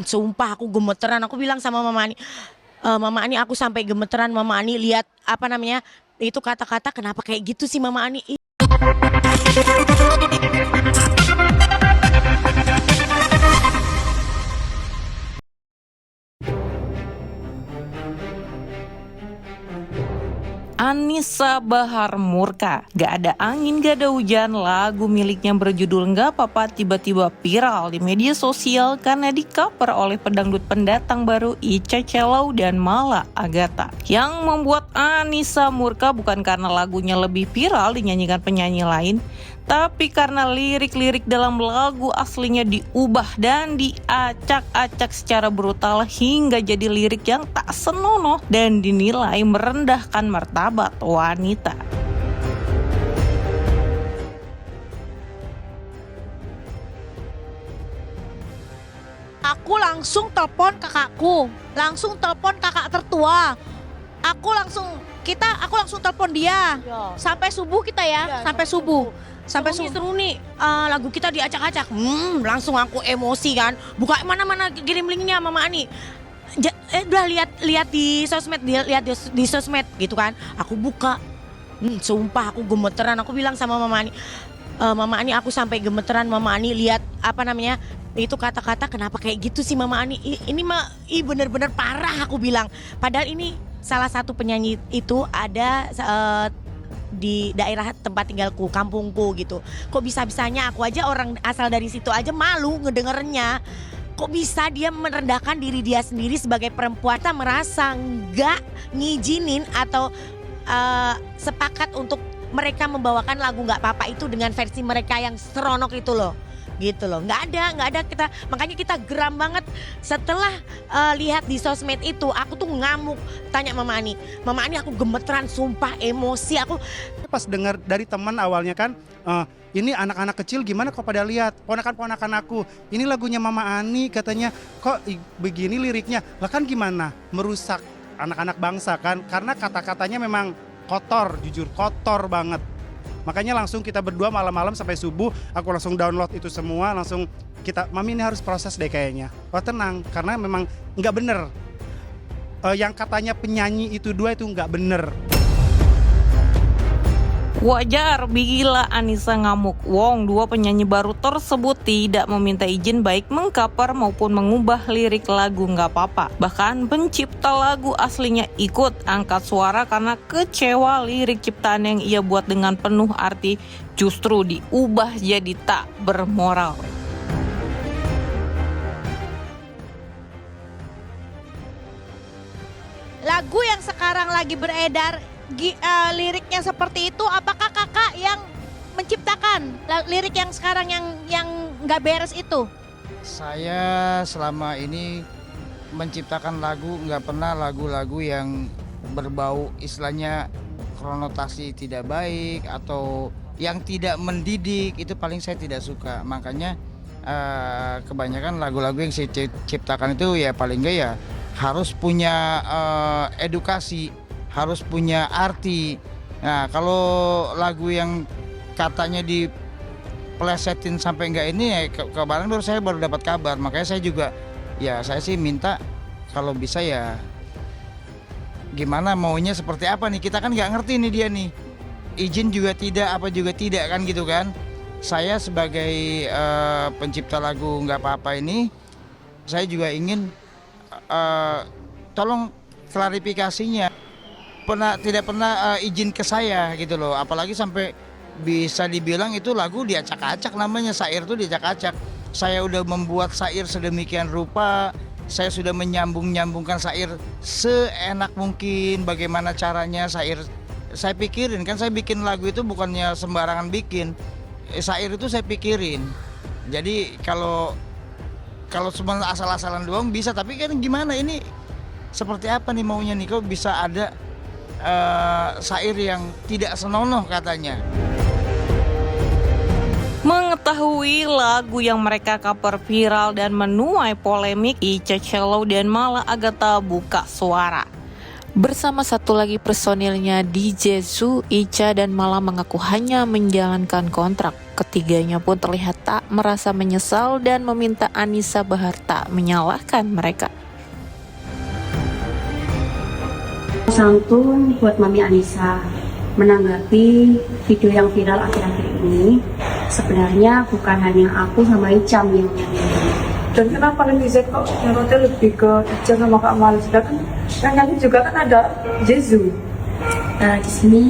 Sumpah aku gemeteran, aku bilang sama Mama Ani, Mama Ani aku sampai gemeteran, Mama Ani lihat apa namanya, itu kata-kata kenapa kayak gitu sih Mama Ani. Anissa Bahar Murka, gak ada angin gak ada hujan, lagu miliknya berjudul Gak Apa-apa tiba-tiba viral di media sosial karena di-cover oleh pedangdut pendatang baru Ica Celau dan Mala Agatha. Yang membuat Anissa murka bukan karena lagunya lebih viral dinyanyikan penyanyi lain, tapi karena lirik-lirik dalam lagu aslinya diubah dan diacak-acak secara brutal hingga jadi lirik yang tak senonoh dan dinilai merendahkan martabat wanita. Aku langsung telepon kakakku, langsung telepon kakak tertua. Aku langsung telepon dia. Sampai subuh kita ya, sampai subuh. Sampai Seru nih, subuh. seru nih, lagu kita diacak-acak. Langsung aku emosi kan. Buka mana-mana kirim linknya Mama Ani. Udah lihat di sosmed, di sosmed gitu kan. Aku buka. Sumpah aku gemeteran. Aku bilang sama Mama Ani, Mama Ani aku sampai gemeteran. Mama Ani lihat apa namanya, itu kata-kata kenapa kayak gitu sih Mama Ani. Ini mah bener-bener parah aku bilang. Padahal ini salah satu penyanyi itu ada di daerah tempat tinggalku, kampungku gitu. Kok bisa-bisanya aku aja orang asal dari situ aja malu ngedengernya. Kok bisa dia merendahkan diri dia sendiri sebagai perempuan? Kita merasa nggak ngizinin atau sepakat untuk mereka membawakan lagu Nggak Apa-apa itu dengan versi mereka yang seronok itu loh. Gitu loh, nggak ada kita, makanya kita geram banget setelah lihat di sosmed itu. Aku tuh ngamuk, tanya Mama Ani aku gemeteran, sumpah emosi aku. Pas dengar dari teman awalnya kan, ini anak-anak kecil gimana kok pada lihat, ponakan-ponakan aku, ini lagunya Mama Ani katanya, kok begini liriknya, lah kan gimana, merusak anak-anak bangsa kan, karena kata-katanya memang kotor, jujur kotor banget. Makanya langsung kita berdua malam-malam sampai subuh, aku langsung download itu semua, langsung Mami ini harus proses deh kayaknya. Oh tenang, karena memang nggak bener. Yang katanya penyanyi itu dua itu nggak bener. Wajar bila Anissa ngamuk. Wong, dua penyanyi baru tersebut tidak meminta izin baik mengcover maupun mengubah lirik lagu Nggak Apa-apa. Bahkan pencipta lagu aslinya ikut angkat suara karena kecewa lirik ciptaan yang ia buat dengan penuh arti justru diubah jadi tak bermoral. Lagu yang sekarang lagi beredar liriknya seperti itu, apakah kakak yang menciptakan lirik yang sekarang yang nggak beres itu? Saya selama ini menciptakan lagu, nggak pernah lagu-lagu yang berbau istilahnya konotasi tidak baik atau yang tidak mendidik, itu paling saya tidak suka. Makanya kebanyakan lagu-lagu yang saya ciptakan itu ya paling nggak ya harus punya edukasi, harus punya arti. Nah kalau lagu yang katanya dipelesetin sampai enggak ini ya kemarin saya baru dapat kabar. Makanya saya juga ya saya sih minta kalau bisa ya gimana maunya seperti apa nih, kita kan nggak ngerti nih dia nih, izin juga tidak, apa juga tidak kan gitu kan. Saya sebagai pencipta lagu Nggak Apa-apa ini, saya juga ingin tolong klarifikasinya, tidak pernah izin ke saya gitu loh, apalagi sampai bisa dibilang itu lagu diacak-acak, namanya syair itu diacak-acak. Saya udah membuat syair sedemikian rupa, saya sudah menyambung-nyambungkan syair seenak mungkin, bagaimana caranya syair saya pikirin, kan saya bikin lagu itu bukannya sembarangan bikin, syair itu saya pikirin. Jadi kalau cuma asal-asalan doang bisa, tapi kan gimana ini seperti apa nih maunya nih, kok bisa ada syair yang tidak senonoh katanya. Mengetahui lagu yang mereka cover viral dan menuai polemik, Ica Celau dan Mala Agatha buka suara. Bersama satu lagi personilnya DJ Zu, Ica dan Mala mengaku hanya menjalankan kontrak. Ketiganya pun terlihat tak merasa menyesal dan meminta Anisa Bahar tak menyalahkan mereka. Santun buat Mami Anissa menanggapi video yang viral akhir-akhir ini. Sebenarnya bukan hanya aku sama Icam yang nyanyi. Dan kenapa netizen kok nyorotnya lebih ke Ica sama Kak Mala? Sedangkan yang nyanyi juga kan ada Jezu. Nah, di sini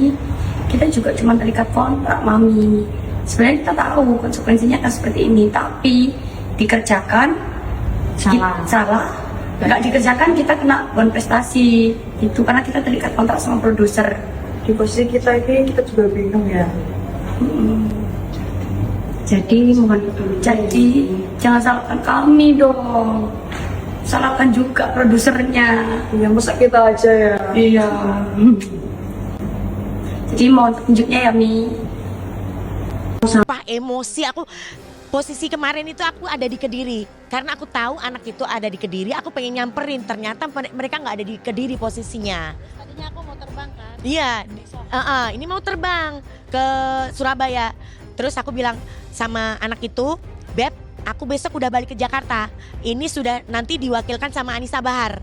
kita juga cuma terikat kontrak, Mami. Sebenarnya kita tahu konsekuensinya akan seperti ini, tapi dikerjakan salah. Nggak dikerjakan kita kena prestasi itu karena kita terikat kontrak sama produser. Di posisi kita ini kita juga bingung ya. Jadi mohon jangan salahkan kami dong, salahkan juga produsernya. Ya masa kita aja ya. Iya. Jadi mohon petunjuknya ya, Mi. Sumpah emosi aku. Posisi kemarin itu aku ada di Kediri. Karena aku tahu anak itu ada di Kediri, aku pengen nyamperin. Ternyata mereka nggak ada di Kediri posisinya. Tadinya aku mau terbang kan. Iya, ini mau terbang ke Surabaya. Terus aku bilang sama anak itu, Beb, aku besok udah balik ke Jakarta. Ini sudah nanti diwakilkan sama Anisa Bahar.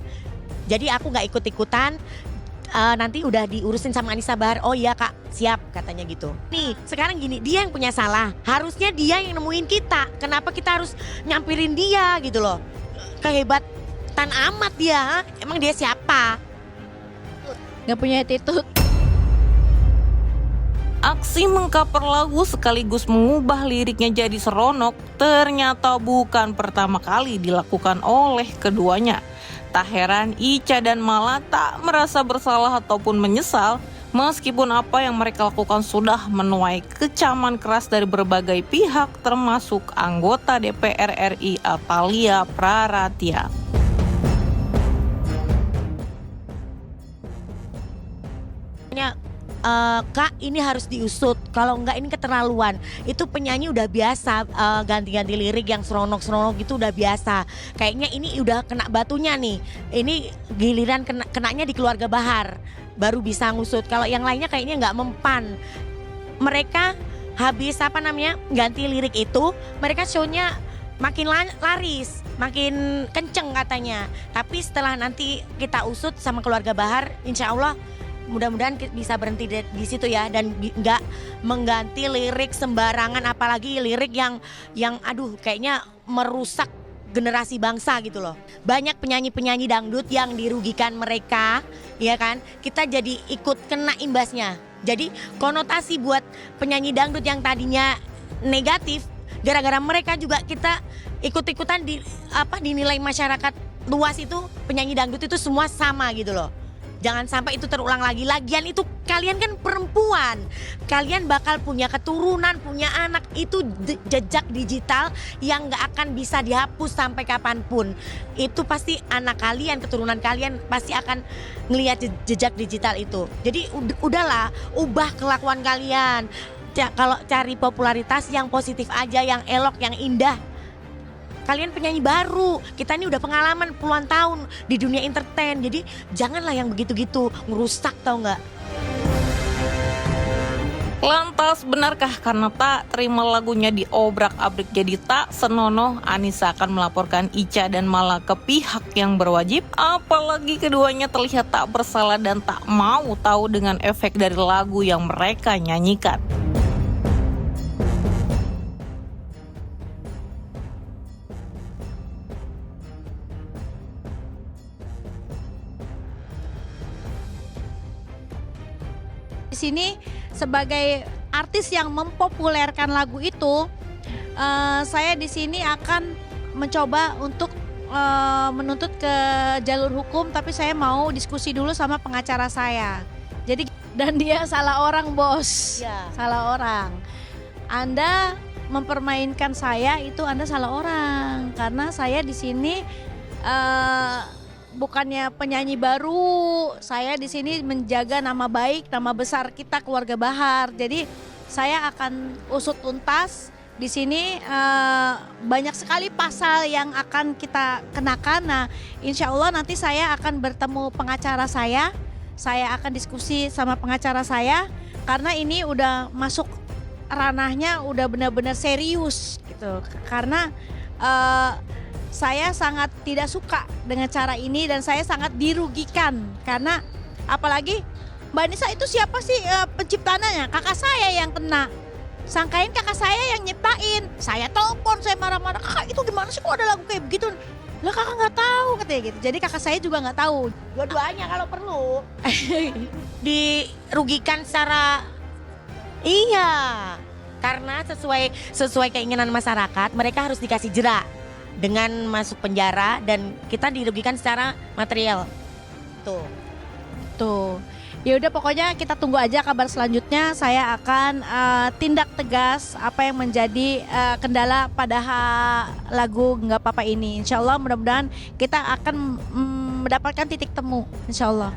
Jadi aku nggak ikut-ikutan. Nanti udah diurusin sama Anisa Bahar. Oh iya Kak, siap katanya gitu. Nih sekarang gini, dia yang punya salah. Harusnya dia yang nemuin kita. Kenapa kita harus nyampirin dia gitu loh? Kehebatan amat dia. Emang dia siapa? Gak punya attitude. Aksi mengcover lagu sekaligus mengubah liriknya jadi seronok ternyata bukan pertama kali dilakukan oleh keduanya. Tak heran Ica dan Mala tak merasa bersalah ataupun menyesal meskipun apa yang mereka lakukan sudah menuai kecaman keras dari berbagai pihak termasuk anggota DPR RI Atalia Praratia. Kak ini harus diusut, kalau enggak ini keterlaluan. Itu penyanyi udah biasa ganti-ganti lirik yang seronok-seronok gitu udah biasa. Kayaknya ini udah kena batunya nih. Ini giliran kenanya di Keluarga Bahar baru bisa ngusut. Kalau yang lainnya kayaknya nggak mempan. Mereka habis ganti lirik itu, mereka show-nya makin laris, makin kenceng katanya. Tapi setelah nanti kita usut sama Keluarga Bahar, insya Allah mudah-mudahan bisa berhenti di situ ya, dan nggak mengganti lirik sembarangan, apalagi lirik yang aduh kayaknya merusak generasi bangsa gitu loh. Banyak penyanyi-penyanyi dangdut yang dirugikan mereka, ya kan? Kita jadi ikut kena imbasnya. Jadi konotasi buat penyanyi dangdut yang tadinya negatif, gara-gara mereka juga kita ikut-ikutan dinilai masyarakat luas itu penyanyi dangdut itu semua sama gitu loh. Jangan sampai itu terulang lagi. Lagian itu kalian kan perempuan. Kalian bakal punya keturunan, punya anak. Itu jejak digital yang gak akan bisa dihapus sampai kapanpun. Itu pasti anak kalian, keturunan kalian pasti akan ngelihat jejak digital itu. Jadi udahlah, ubah kelakuan kalian. Kalau cari popularitas yang positif aja, yang elok, yang indah. Kalian penyanyi baru, kita ini udah pengalaman puluhan tahun di dunia entertain. Jadi janganlah yang begitu-gitu, ngerusak tau gak? Lantas benarkah karena tak terima lagunya diobrak-abrik jadi tak senonoh, Anissa akan melaporkan Ica dan Mala ke pihak yang berwajib? Apalagi keduanya terlihat tak bersalah dan tak mau tahu dengan efek dari lagu yang mereka nyanyikan. Di sini sebagai artis yang mempopulerkan lagu itu, saya di sini akan mencoba untuk menuntut ke jalur hukum, tapi saya mau diskusi dulu sama pengacara saya. Jadi dan dia salah orang, bos. Ya. Salah orang. Anda mempermainkan saya, itu Anda salah orang, karena saya di sini bukannya penyanyi baru, saya di sini menjaga nama baik, nama besar kita Keluarga Bahar. Jadi saya akan usut tuntas di sini, banyak sekali pasal yang akan kita kenakan. Nah, insya Allah nanti saya akan bertemu pengacara saya saya akan diskusi sama pengacara saya karena ini udah masuk ranahnya udah benar-benar serius gitu. Karena saya sangat tidak suka dengan cara ini dan saya sangat dirugikan karena apalagi Mbak Nisa itu siapa sih penciptanya? Kakak saya yang kena. Sangkain kakak saya yang nyiptain. Saya telepon, saya marah-marah. Kakak itu gimana sih kok ada lagu kayak begitu? Lah kakak nggak tahu katanya gitu. Jadi kakak saya juga nggak tahu. Dua-duanya kalau perlu dirugikan secara iya. Karena sesuai keinginan masyarakat, mereka harus dikasih jera dengan masuk penjara dan kita dirugikan secara material. Tuh. Ya udah pokoknya kita tunggu aja kabar selanjutnya. Saya akan tindak tegas apa yang menjadi kendala pada lagu Nggak Apa-apa ini. Insya Allah mudah-mudahan kita akan mendapatkan titik temu. Insya Allah.